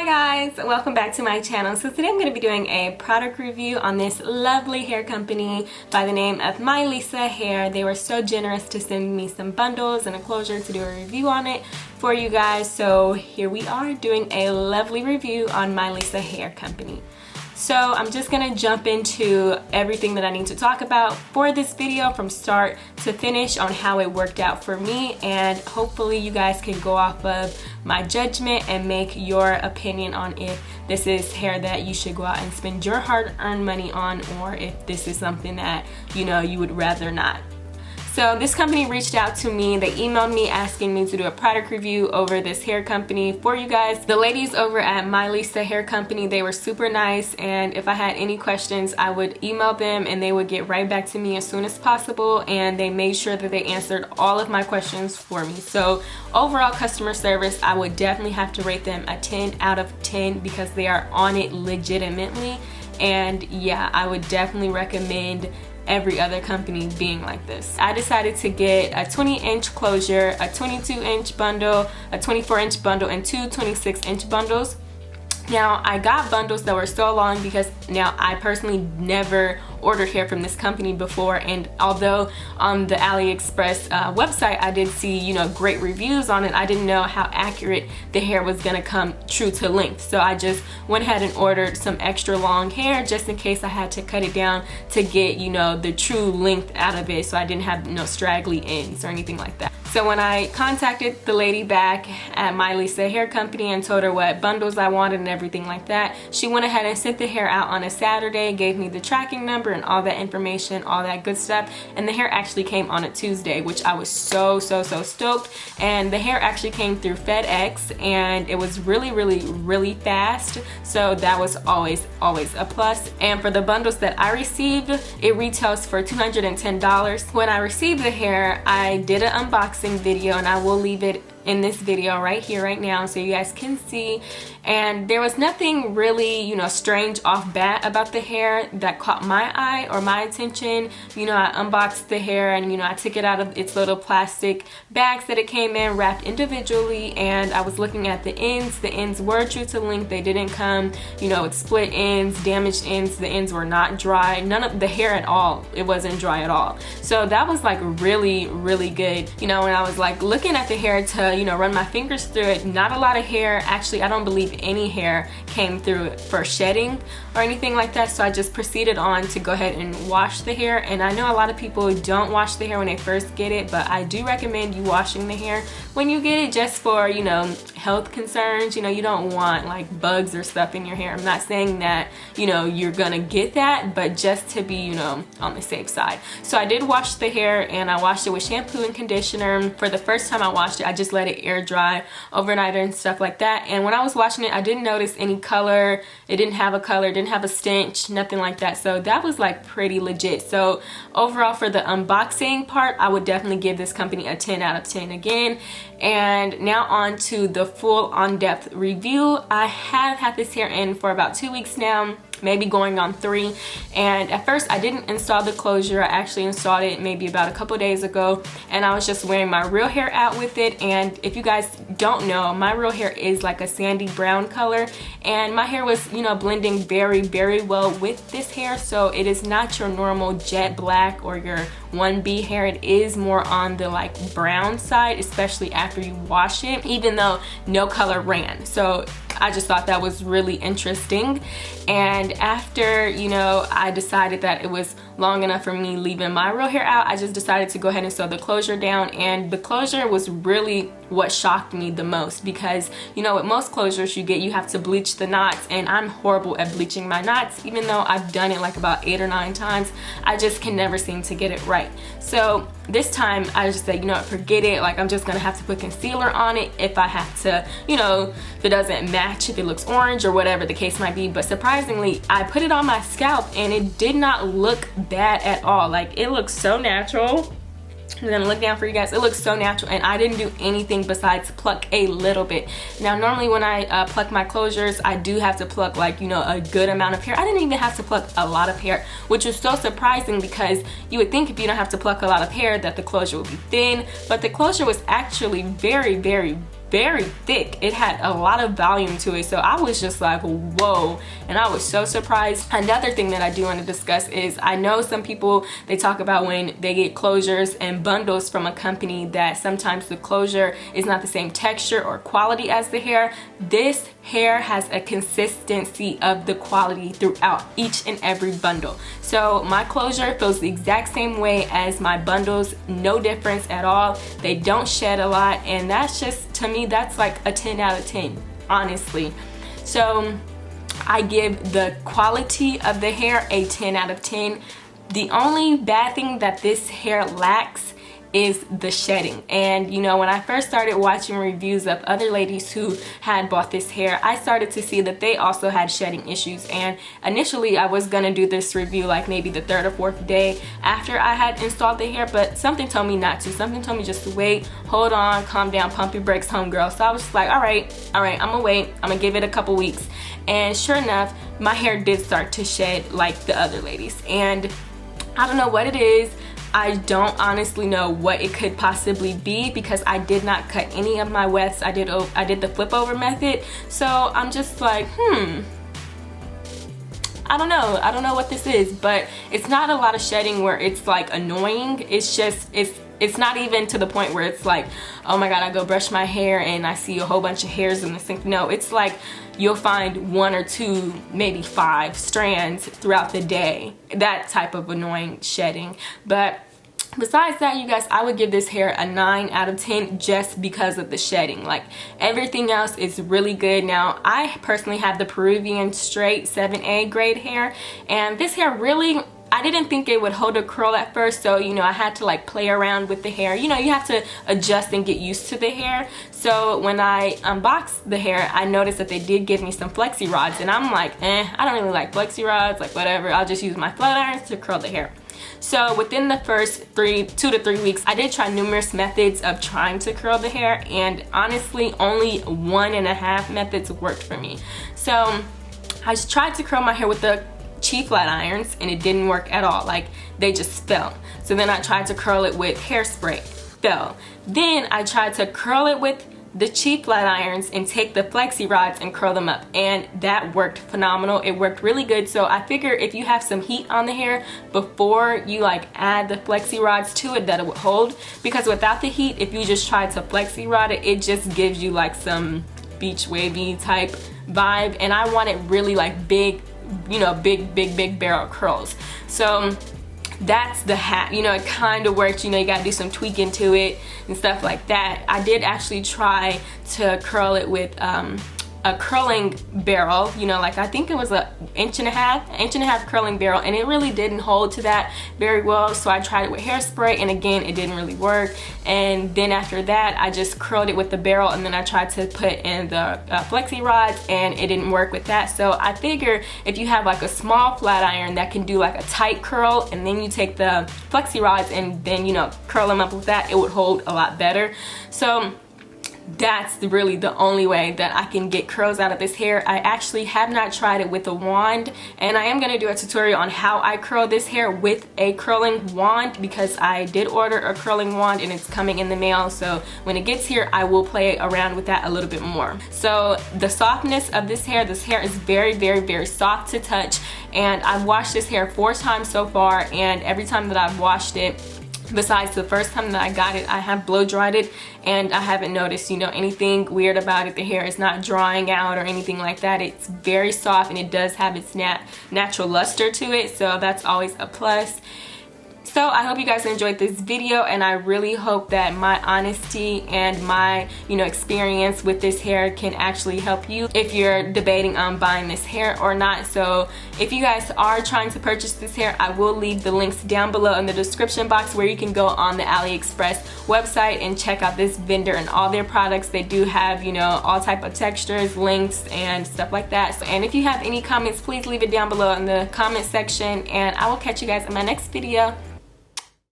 Hi guys, welcome back to my channel. So today I'm going to be doing a product review on this lovely hair company by the name of MiLisa Hair. They were so generous to send me some bundles and a closure to do a review on it for you guys. So here we are doing a lovely review on MiLisa Hair Company. So I'm just going to jump into everything that I need to talk about for this video from start to finish on how it worked out for me, and hopefully you guys can go off of my judgment and make your opinion on if this is hair that you should go out and spend your hard-earned money on, or if this is something that you would rather not. So this company reached out to me. They emailed me asking me to do a product review over this hair company for you guys. The ladies over at MiLisa Hair Company, they were super nice, and if I had any questions I would email them and they would get right back to me as soon as possible, and they made sure that they answered all of my questions for me. So overall customer service, I would definitely have to rate them a 10 out of 10 because they are on it legitimately. And yeah, I would definitely recommend every other company being like this. I decided to get a 20-inch closure, a 22-inch bundle, a 24-inch bundle, and two 26-inch bundles. Now I got bundles that were so long because now I personally never ordered hair from this company before, and although on the AliExpress website I did see great reviews on it, I didn't know how accurate the hair was gonna come true to length. So I just went ahead and ordered some extra long hair just in case I had to cut it down to get the true length out of it, so I didn't have straggly ends or anything like that. So when I contacted the lady back at MiLisa Hair Company and told her what bundles I wanted and everything like that, she went ahead and sent the hair out on a Saturday, gave me the tracking number and all that information, all that good stuff, and the hair actually came on a Tuesday, which I was so stoked. And the hair actually came through FedEx, and it was really fast, so that was always a plus. And for the bundles that I received, it retails for $210. When I received the hair, I did an unboxing video, and I will leave it in this video right here right now so you guys can see. And there was nothing really strange off bat about the hair that caught my eye or my attention. I unboxed the hair and I took it out of its little plastic bags that it came in, wrapped individually, and I was looking at the ends. The ends were true to length. They didn't come with split ends, damaged ends. The ends were not dry, none of the hair at all. It wasn't dry at all. So that was like really good. When I was like looking at the hair to run my fingers through it, not a lot of hair. Actually, I don't believe any hair came through it for shedding or anything like that. So I just proceeded on to go ahead and wash the hair. And I know a lot of people don't wash the hair when they first get it, but I do recommend you washing the hair when you get it, just for health concerns. You don't want like bugs or stuff in your hair. I'm not saying that you're gonna get that, but just to be on the safe side. So I did wash the hair, and I washed it with shampoo and conditioner. For the first time I washed it, I just let it air dry overnight and stuff like that. And when I was washing it, I didn't notice any color. It didn't have a color, didn't have a stench, nothing like that. So that was like pretty legit. So overall, for the unboxing part, I would definitely give this company a 10 out of 10 again. And now on to the full on-depth review. I have had this hair in for about 2 weeks now, maybe going on 3. And at first I didn't install the closure. I actually installed it maybe about a couple days ago, and I was just wearing my real hair out with it. And if you guys don't know, my real hair is like a sandy brown color, and my hair was blending very well with this hair. So it is not your normal jet black or your 1B hair. It is more on the like brown side, especially after you wash it, even though no color ran. So I just thought that was really interesting. And after I decided that it was long enough for me leaving my real hair out, I just decided to go ahead and sew the closure down. And the closure was really what shocked me the most, because with most closures you have to bleach the knots, and I'm horrible at bleaching my knots. Even though I've done it like about 8 or 9 times, I just can never seem to get it right. So this time I just said, forget it. Like, I'm just gonna have to put concealer on it if I have to, if it doesn't match, if it looks orange or whatever the case might be. But surprisingly, I put it on my scalp and it did not look bad at all. Like, it looks so natural. I'm gonna look down for you guys. It looks so natural, and I didn't do anything besides pluck a little bit. Now normally when I pluck my closures, I do have to pluck like a good amount of hair. I didn't even have to pluck a lot of hair, which was so surprising, because you would think if you don't have to pluck a lot of hair that the closure would be thin, but the closure was actually very very thick. It had a lot of volume to it, so I was just like, whoa, and I was so surprised. Another thing that I do want to discuss is, I know some people, they talk about when they get closures and bundles from a company that sometimes the closure is not the same texture or quality as the hair. This hair has a consistency of the quality throughout each and every bundle. So my closure feels the exact same way as my bundles, no difference at all. They don't shed a lot, and that's just, to me, that's like a 10 out of 10, honestly. So I give the quality of the hair a 10 out of 10. The only bad thing that this hair lacks is the shedding. And you know, when I first started watching reviews of other ladies who had bought this hair, I started to see that they also had shedding issues. And initially I was gonna do this review like maybe the 3rd or 4th day after I had installed the hair, but something told me not to. Something told me just to wait, hold on, calm down, pump your brakes, homegirl. So I was just like, all right, I'm gonna wait, I'm gonna give it a couple weeks. And sure enough, my hair did start to shed like the other ladies. And I don't know what it is. I don't honestly know what it could possibly be, because I did not cut any of my wefts. I did the flip over method. So I'm just like, I don't know what this is, but it's not a lot of shedding where it's like annoying. It's just, it's not even to the point where it's like, oh my god, I go brush my hair and I see a whole bunch of hairs in the sink. No, it's like you'll find 1 or 2, maybe 5 strands throughout the day. That type of annoying shedding. But besides that, you guys, I would give this hair a 9 out of 10 just because of the shedding. Like, everything else is really good. Now, I personally have the Peruvian straight 7A grade hair, and this hair really, I didn't think it would hold a curl at first, so you know, I had to like play around with the hair. You know, you have to adjust and get used to the hair. So when I unboxed the hair, I noticed that they did give me some flexi rods, and I'm like, I don't really like flexi rods, like whatever, I'll just use my flat irons to curl the hair. So within the first 2 to 3 weeks, I did try numerous methods of trying to curl the hair, and honestly only 1.5 methods worked for me. So I tried to curl my hair with the cheap flat irons, and it didn't work at all. Like, they just fell. So then I tried to curl it with hairspray, fell. Then I tried to curl it with the cheap flat irons and take the flexi rods and curl them up, and that worked phenomenal. It worked really good. So I figure if you have some heat on the hair before you like add the flexi rods to it, that it would hold, because without the heat, if you just try to flexi rod it, it just gives you like some beach wavy type vibe, and I want it really like big, you know, big barrel curls. So that's the hat. You know, it kind of works. You know, you gotta do some tweaking to it and stuff like that. I did actually try to curl it with a curling barrel, you know, like I think it was an inch and a half curling barrel, and it really didn't hold to that very well. So I tried it with hairspray, and again, it didn't really work. And then after that, I just curled it with the barrel, and then I tried to put in the flexi rods, and it didn't work with that. So I figure if you have like a small flat iron that can do like a tight curl, and then you take the flexi rods and then, you know, curl them up with that, it would hold a lot better. So that's really the only way that I can get curls out of this hair. I actually have not tried it with a wand, and I am going to do a tutorial on how I curl this hair with a curling wand, because I did order a curling wand and it's coming in the mail. So when it gets here, I will play around with that a little bit more. So the softness of this hair is very soft to touch, and I've washed this hair 4 times so far, and every time that I've washed it, besides the first time that I got it, I have blow dried it, and I haven't noticed, you know, anything weird about it. The hair is not drying out or anything like that. It's very soft, and it does have its natural luster to it, so that's always a plus. So I hope you guys enjoyed this video, and I really hope that my honesty and my, you know, experience with this hair can actually help you if you're debating on buying this hair or not. So if you guys are trying to purchase this hair, I will leave the links down below in the description box where you can go on the AliExpress website and check out this vendor and all their products. They do have, you know, all type of textures, links, and stuff like that. So, and if you have any comments, please leave it down below in the comment section, and I will catch you guys in my next video.